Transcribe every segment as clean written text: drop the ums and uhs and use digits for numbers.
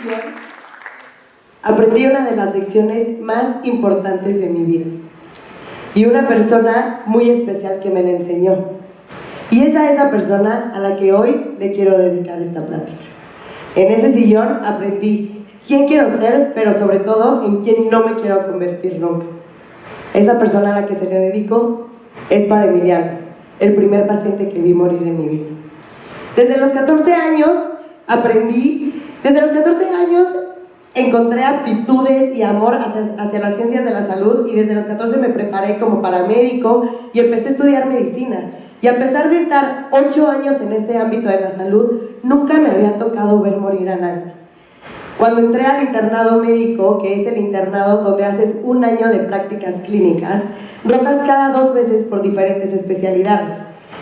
sillón aprendí una de las lecciones más importantes de mi vida y una persona muy especial que me la enseñó. Y es a esa persona a la que hoy le quiero dedicar esta plática. En ese sillón aprendí quién quiero ser, pero sobre todo en quién no me quiero convertir nunca. Esa persona a la que se le dedico es para Emiliano, el primer paciente que vi morir en mi vida. Desde los 14 años encontré aptitudes y amor hacia las ciencias de la salud, y desde los 14 me preparé como paramédico y empecé a estudiar medicina. Y a pesar de estar 8 años en este ámbito de la salud, nunca me había tocado ver morir a nadie. Cuando entré al internado médico, que es el internado donde haces un año de prácticas clínicas, rotas cada 2 veces por diferentes especialidades.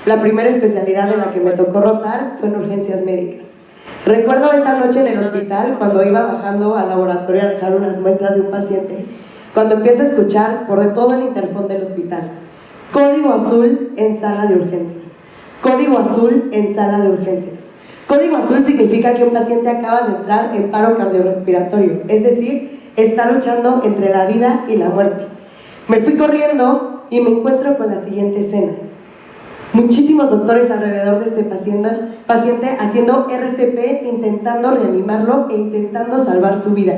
La primera especialidad en la que me tocó rotar fue en urgencias médicas. Recuerdo esa noche en el hospital, cuando iba bajando al laboratorio a dejar unas muestras de un paciente, cuando empiezo a escuchar por todo el interfón del hospital: código azul en sala de urgencias, código azul en sala de urgencias. Código azul significa que un paciente acaba de entrar en paro cardiorrespiratorio, es decir, está luchando entre la vida y la muerte. Me fui corriendo y me encuentro con la siguiente escena: muchísimos doctores alrededor de este paciente haciendo RCP, intentando reanimarlo e intentando salvar su vida.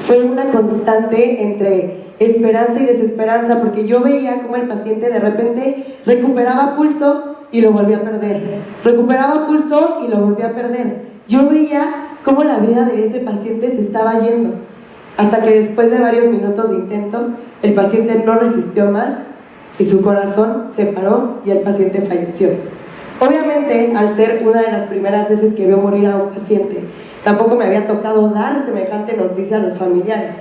Fue una constante entre esperanza y desesperanza, porque yo veía cómo el paciente de repente recuperaba pulso y lo volvía a perder, recuperaba pulso y lo volvía a perder. Yo veía cómo la vida de ese paciente se estaba yendo, hasta que después de varios minutos de intento, el paciente no resistió más y su corazón se paró y el paciente falleció. Obviamente, al ser una de las primeras veces que veo morir a un paciente, tampoco me había tocado dar semejante noticia a los familiares.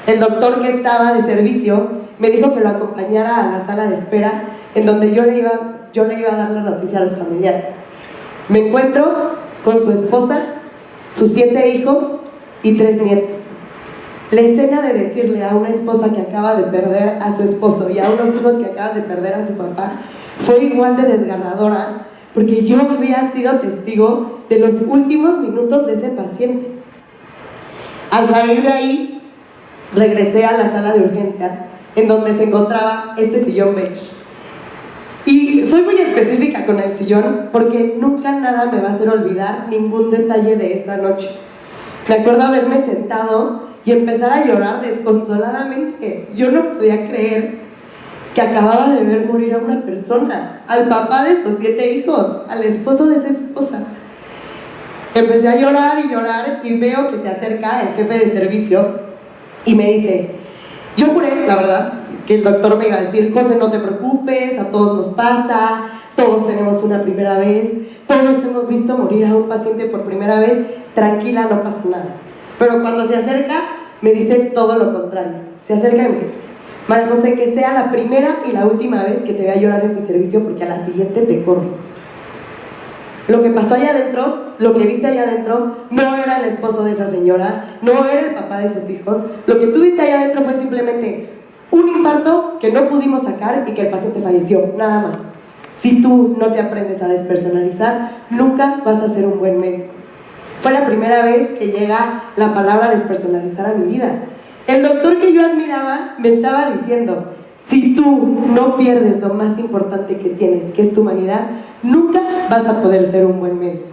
El doctor que estaba de servicio me dijo que lo acompañara a la sala de espera, en donde yo le iba a dar la noticia a los familiares. Me encuentro con su esposa, sus 7 hijos y 3 nietos. La escena de decirle a una esposa que acaba de perder a su esposo y a unos hijos que acaban de perder a su papá fue igual de desgarradora, porque yo había sido testigo de los últimos minutos de ese paciente. Al salir de ahí, regresé a la sala de urgencias, en donde se encontraba este sillón beige. Y soy muy específica con el sillón porque nunca nada me va a hacer olvidar ningún detalle de esa noche. Me acuerdo haberme sentado y empezar a llorar desconsoladamente. Yo no podía creer que acababa de ver morir a una persona, al papá de esos 7 hijos, al esposo de esa esposa. Empecé a llorar y veo que se acerca el jefe de servicio y me dice, yo juré, la verdad, que el doctor me iba a decir: José, no te preocupes, a todos nos pasa, todos tenemos una primera vez, todos hemos visto morir a un paciente por primera vez, tranquila, no pasa nada. Pero cuando se acerca, me dice todo lo contrario. Se acerca y me dice: María José, que sea la primera y la última vez que te vea llorar en mi servicio, porque a la siguiente te corro. Lo que pasó allá adentro, lo que viste allá adentro, no era el esposo de esa señora, no era el papá de sus hijos. Lo que tú viste allá adentro fue simplemente un infarto que no pudimos sacar y que el paciente falleció, nada más. Si tú no te aprendes a despersonalizar, nunca vas a ser un buen médico. Fue la primera vez que llega la palabra despersonalizar a mi vida. El doctor que yo admiraba me estaba diciendo: si tú no pierdes lo más importante que tienes, que es tu humanidad, nunca vas a poder ser un buen médico.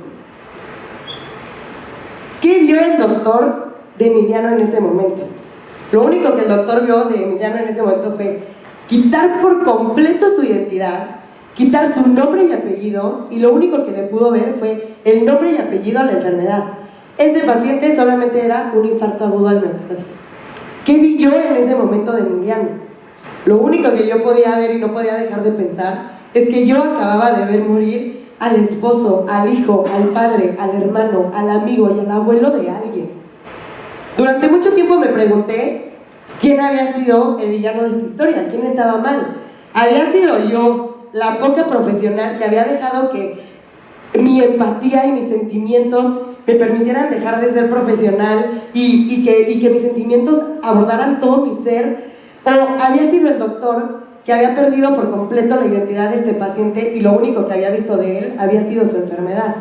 ¿Qué vio el doctor de Emiliano en ese momento? Lo único que el doctor vio de Emiliano en ese momento fue quitar por completo su identidad, quitar su nombre y apellido, y lo único que le pudo ver fue el nombre y apellido a la enfermedad. Ese paciente solamente era un infarto agudo al miocardio. ¿Qué vi yo en ese momento de Emiliano? Lo único que yo podía ver y no podía dejar de pensar es que yo acababa de ver morir al esposo, al hijo, al padre, al hermano, al amigo y al abuelo de alguien. Durante mucho tiempo me pregunté quién había sido el villano de esta historia, quién estaba mal. ¿Había sido yo, la poca profesional que había dejado que mi empatía y mis sentimientos me permitieran dejar de ser profesional y que mis sentimientos abordaran todo mi ser? ¿O había sido el doctor que había perdido por completo la identidad de este paciente y lo único que había visto de él había sido su enfermedad?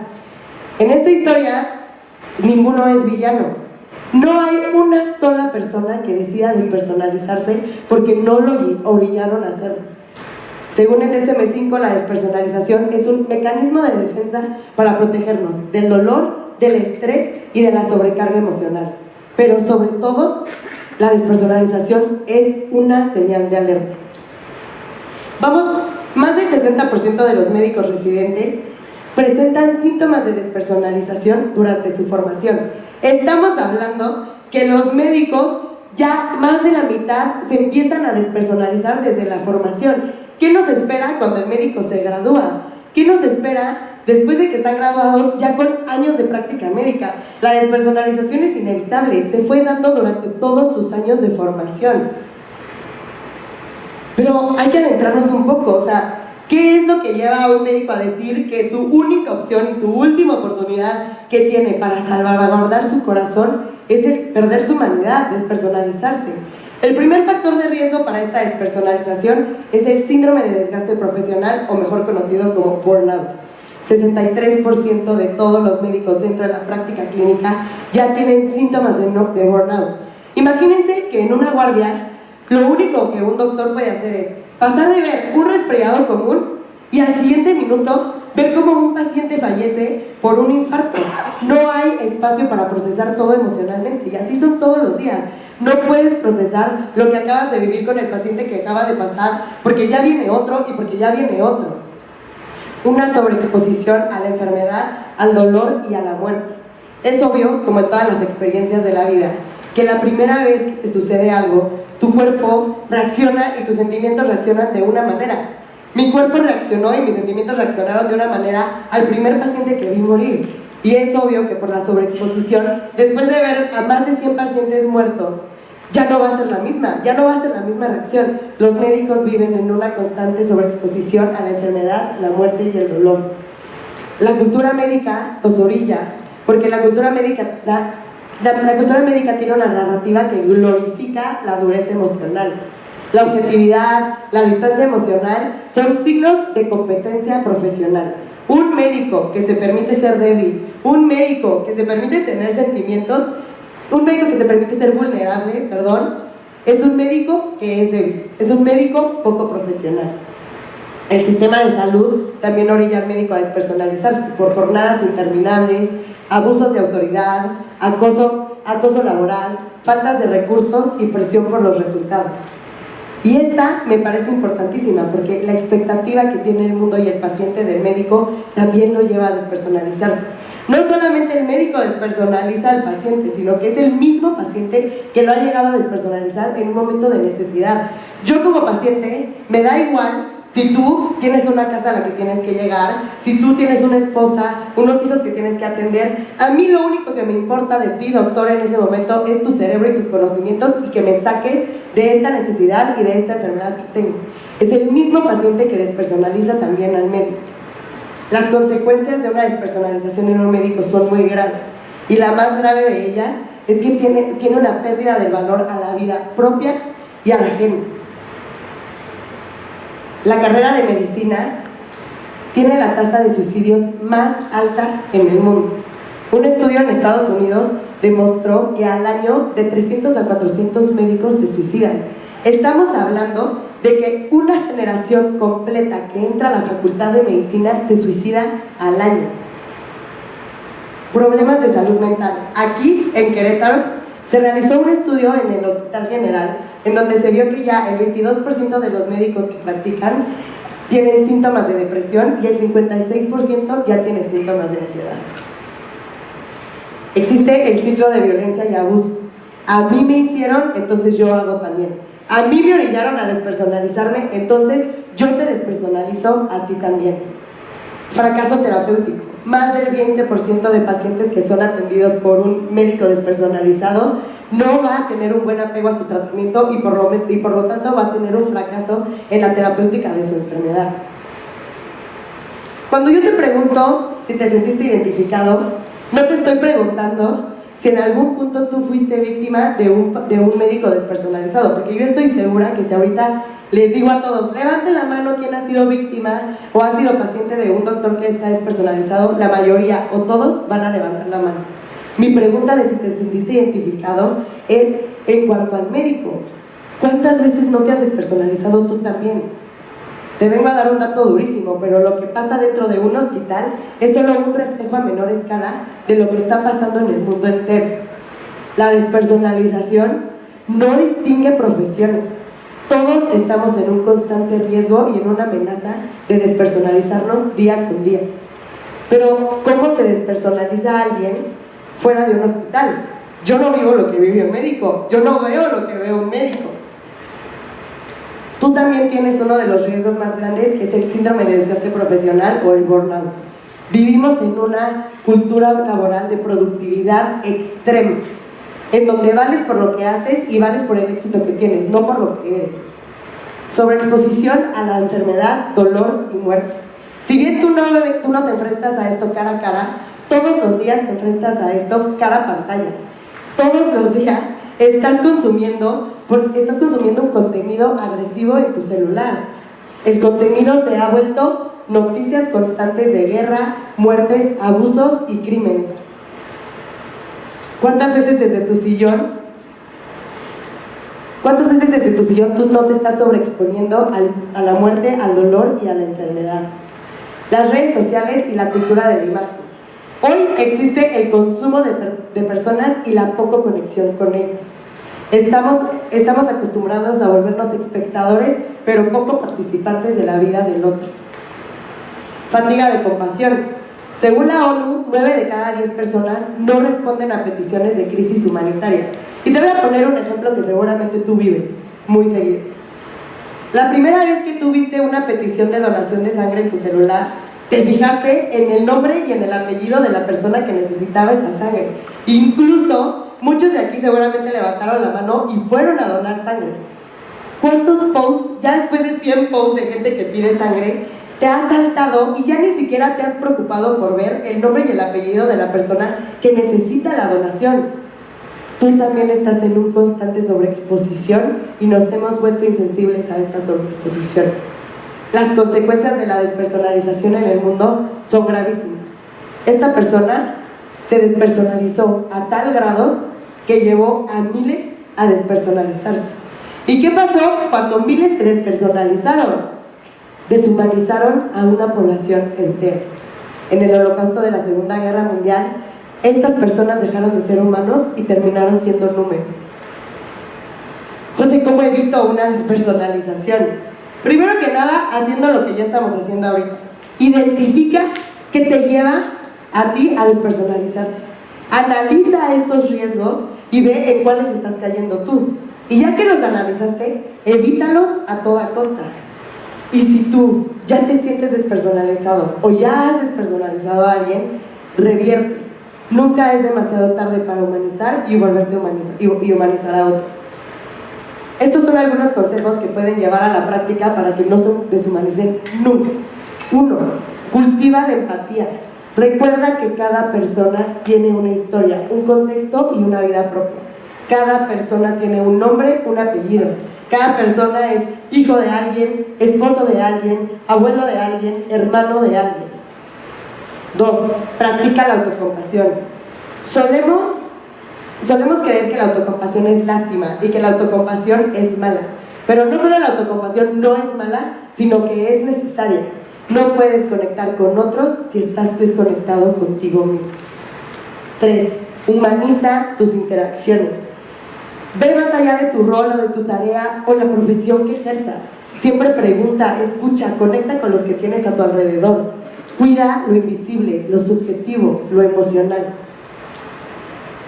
En esta historia, ninguno es villano. No hay una sola persona que decida despersonalizarse porque no lo orillaron a hacerlo. Según el DSM-5, la despersonalización es un mecanismo de defensa para protegernos del dolor, del estrés y de la sobrecarga emocional. Pero sobre todo, la despersonalización es una señal de alerta. Más del 60% de los médicos residentes presentan síntomas de despersonalización durante su formación. Estamos hablando que los médicos ya más de la mitad se empiezan a despersonalizar desde la formación. ¿Qué nos espera cuando el médico se gradúa? ¿Qué nos espera después de que están graduados ya con años de práctica médica? La despersonalización es inevitable, se fue dando durante todos sus años de formación. Pero hay que adentrarnos un poco, o sea, ¿qué es lo que lleva a un médico a decir que su única opción y su última oportunidad que tiene para salvaguardar su corazón es el perder su humanidad, despersonalizarse? El primer factor de riesgo para esta despersonalización es el síndrome de desgaste profesional, o mejor conocido como burnout. 63% de todos los médicos dentro de la práctica clínica ya tienen síntomas de burnout. Imagínense que en una guardia lo único que un doctor puede hacer es pasar de ver un resfriado común y al siguiente minuto ver cómo un paciente fallece por un infarto. No hay espacio para procesar todo emocionalmente y así son todos los días. No puedes procesar lo que acabas de vivir con el paciente que acaba de pasar porque ya viene otro y porque ya viene otro. Una sobreexposición a la enfermedad, al dolor y a la muerte. Es obvio, como en todas las experiencias de la vida, que la primera vez que te sucede algo, tu cuerpo reacciona y tus sentimientos reaccionan de una manera. Mi cuerpo reaccionó y mis sentimientos reaccionaron de una manera al primer paciente que vi morir. Y es obvio que por la sobreexposición, después de ver a más de 100 pacientes muertos, ya no va a ser la misma reacción. Los médicos viven en una constante sobreexposición a la enfermedad, la muerte y el dolor. La cultura médica los orilla, porque la cultura médica tiene una narrativa que glorifica la dureza emocional. La objetividad, la distancia emocional son signos de competencia profesional. Un médico que se permite ser débil, un médico que se permite tener sentimientos, un médico que se permite ser vulnerable, es un médico que es débil, es un médico poco profesional. El sistema de salud también orilla al médico a despersonalizarse por jornadas interminables, abusos de autoridad, acoso laboral, faltas de recursos y presión por los resultados. Y esta me parece importantísima porque la expectativa que tiene el mundo y el paciente del médico también lo lleva a despersonalizarse. No solamente el médico despersonaliza al paciente, sino que es el mismo paciente que lo ha llegado a despersonalizar en un momento de necesidad. Yo como paciente, me da igual si tú tienes una casa a la que tienes que llegar, si tú tienes una esposa, unos hijos que tienes que atender. A mí lo único que me importa de ti, doctor, en ese momento es tu cerebro y tus conocimientos y que me saques de esta necesidad y de esta enfermedad que tengo. Es el mismo paciente que despersonaliza también al médico. Las consecuencias de una despersonalización en un médico son muy graves y la más grave de ellas es que tiene una pérdida del valor a la vida propia y a la ajena. La carrera de medicina tiene la tasa de suicidios más alta en el mundo. Un estudio en Estados Unidos demostró que al año de 300 a 400 médicos se suicidan. Estamos hablando de que una generación completa que entra a la facultad de medicina se suicida al año. Problemas de salud mental. Aquí, en Querétaro, se realizó un estudio en el Hospital General en donde se vio que ya el 22% de los médicos que practican tienen síntomas de depresión y el 56% ya tiene síntomas de ansiedad. Existe el ciclo de violencia y abuso. A mí me hicieron, entonces yo hago también. A mí me orillaron a despersonalizarme, entonces yo te despersonalizo a ti también. Fracaso terapéutico. Más del 20% de pacientes que son atendidos por un médico despersonalizado no va a tener un buen apego a su tratamiento y por lo tanto va a tener un fracaso en la terapéutica de su enfermedad. Cuando yo te pregunto si te sentiste identificado, no te estoy preguntando si en algún punto tú fuiste víctima de un médico despersonalizado, porque yo estoy segura que si ahorita les digo a todos, levanten la mano quién ha sido víctima o ha sido paciente de un doctor que está despersonalizado, la mayoría o todos van a levantar la mano. Mi pregunta de si te sentiste identificado es en cuanto al médico. ¿Cuántas veces no te has despersonalizado tú también? Te vengo a dar un dato durísimo, pero lo que pasa dentro de un hospital es solo un reflejo a menor escala de lo que está pasando en el mundo entero. La despersonalización no distingue profesiones. Todos estamos en un constante riesgo y en una amenaza de despersonalizarnos día con día. Pero, ¿cómo se despersonaliza a alguien fuera de un hospital? Yo no vivo lo que vive un médico, yo no veo lo que ve un médico. Tú también tienes uno de los riesgos más grandes, que es el síndrome de desgaste profesional o el burnout. Vivimos en una cultura laboral de productividad extrema, en donde vales por lo que haces y vales por el éxito que tienes, no por lo que eres. Sobreexposición a la enfermedad, dolor y muerte. Si bien tú no te enfrentas a esto cara a cara, todos los días te enfrentas a esto cara a pantalla. Todos los días estás consumiendo un contenido agresivo en tu celular. El contenido se ha vuelto noticias constantes de guerra, muertes, abusos y crímenes. ¿Cuántas veces desde tu sillón tú no te estás sobreexponiendo a la muerte, al dolor y a la enfermedad? Las redes sociales y la cultura de la imagen. Hoy existe el consumo de personas y la poca conexión con ellas. Estamos acostumbrados a volvernos espectadores, pero poco participantes de la vida del otro. Fatiga de compasión. Según la ONU, 9 de cada 10 personas no responden a peticiones de crisis humanitarias. Y te voy a poner un ejemplo que seguramente tú vives muy seguido. La primera vez que tú viste una petición de donación de sangre en tu celular, te fijaste en el nombre y en el apellido de la persona que necesitaba esa sangre. Incluso, muchos de aquí seguramente levantaron la mano y fueron a donar sangre. ¿Cuántos posts, ya después de 100 posts de gente que pide sangre, te has saltado y ya ni siquiera te has preocupado por ver el nombre y el apellido de la persona que necesita la donación? Tú también estás en un constante sobreexposición y nos hemos vuelto insensibles a esta sobreexposición. Las consecuencias de la despersonalización en el mundo son gravísimas. Esta persona se despersonalizó a tal grado que llevó a miles a despersonalizarse. ¿Y qué pasó cuando miles se despersonalizaron? Deshumanizaron a una población entera. En el holocausto de la Segunda Guerra Mundial, estas personas dejaron de ser humanos y terminaron siendo números. José, ¿cómo evito una despersonalización? Primero que nada, haciendo lo que ya estamos haciendo ahorita. Identifica qué te lleva a ti a despersonalizarte. Analiza estos riesgos y ve en cuáles estás cayendo tú. Y ya que los analizaste, evítalos a toda costa. Y si tú ya te sientes despersonalizado o ya has despersonalizado a alguien, revierte. Nunca es demasiado tarde para humanizar y volverte a humanizar a otros. Estos son algunos consejos que pueden llevar a la práctica para que no se deshumanicen nunca. 1. Cultiva la empatía. Recuerda que cada persona tiene una historia, un contexto y una vida propia. Cada persona tiene un nombre, un apellido. Cada persona es hijo de alguien, esposo de alguien, abuelo de alguien, hermano de alguien. 2. Practica la autocompasión. Solemos creer que la autocompasión es lástima y que la autocompasión es mala. Pero no solo la autocompasión no es mala, sino que es necesaria. No puedes conectar con otros si estás desconectado contigo mismo. 3. Humaniza tus interacciones. Ve más allá de tu rol o de tu tarea o la profesión que ejerzas. Siempre pregunta, escucha, conecta con los que tienes a tu alrededor. Cuida lo invisible, lo subjetivo, lo emocional.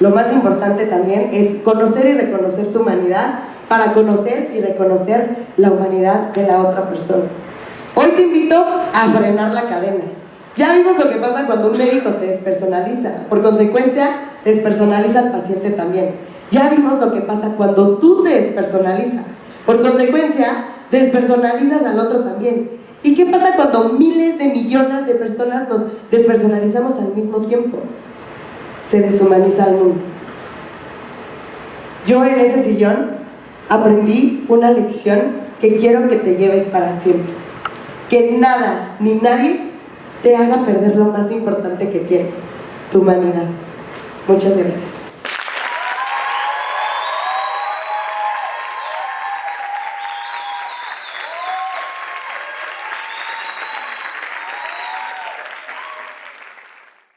Lo más importante también es conocer y reconocer tu humanidad para conocer y reconocer la humanidad de la otra persona. Hoy te invito a frenar la cadena. Ya vimos lo que pasa cuando un médico se despersonaliza. Por consecuencia, despersonaliza al paciente también. Ya vimos lo que pasa cuando tú te despersonalizas. Por consecuencia, despersonalizas al otro también. ¿Y qué pasa cuando miles de millones de personas nos despersonalizamos al mismo tiempo? Se deshumaniza al mundo. Yo en ese sillón aprendí una lección que quiero que te lleves para siempre. Que nada ni nadie te haga perder lo más importante que tienes, tu humanidad. Muchas gracias.